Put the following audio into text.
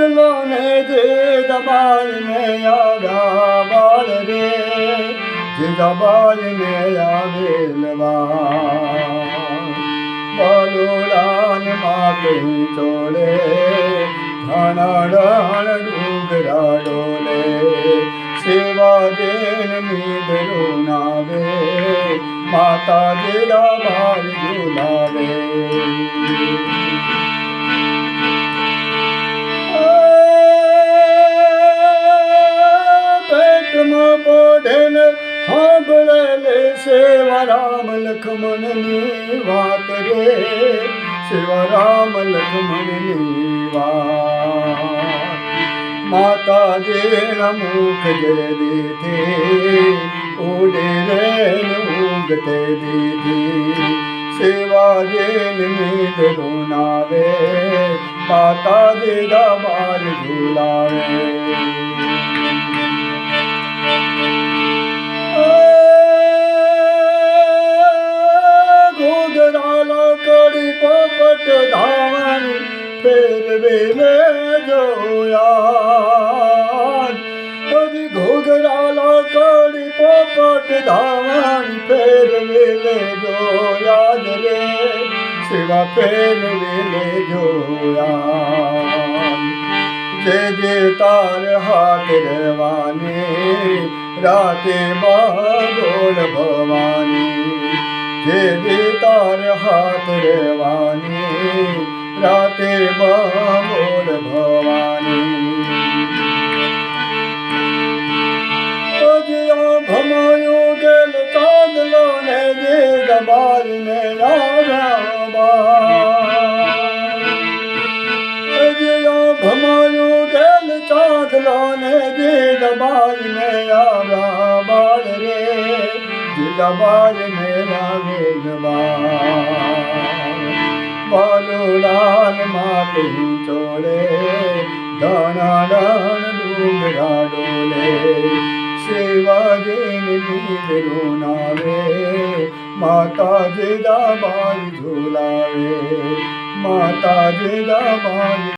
ચાંદલો ને જે દબાઈને આવ્યા બાળ રે, જે દબાઈને આવેલવા બલોડાન માગે ચોળે, ધણાડણ ડુંગરા ડોલે, સેવા જેન નીંદરો નાવે, માતાજી બાર ઝુલાવે. પેટમાં પોઢેન સાંભળેલે સેવા રામ લક્ષ્મણની વાત રે, સેવા રામ લક્ષ્મણની વાત. માતાજીના મુખ જે દીધે ઉડે રે ઊંઘતે દીધી, સેવા જેન નીંદરો નાવે, માતાજી બાર ઝુલાવે. પોપટ ધાવણી ફેરવે લે જોયા, બધી ઘોઘરા કડી પોપટ ધાવણી ફેરવે લે જોયા રે, સેવા ફેરવે લે જોયા. જે જે તાર હાથ રહેવાની, રાતે બાગોળ ભવાની, જે જે તાર હાથ રહેવાની, રાતે બાગોળ ભવાની. ભમાયો ગેલ ચાંદલો ને જે દબાઈને આવ્યા, ભમાયો ગેલ ચાંદલો ને જે દબાઈને આવ્યા બાળ રે, દબાઈને આવેલવા બલોડાન માગે ચોળે, ધણાડણ ડુંગરા ડોલે, સેવા જેન નીંદરો નાવે, માતાજી બાર ઝુલાવે, માતાજી બાર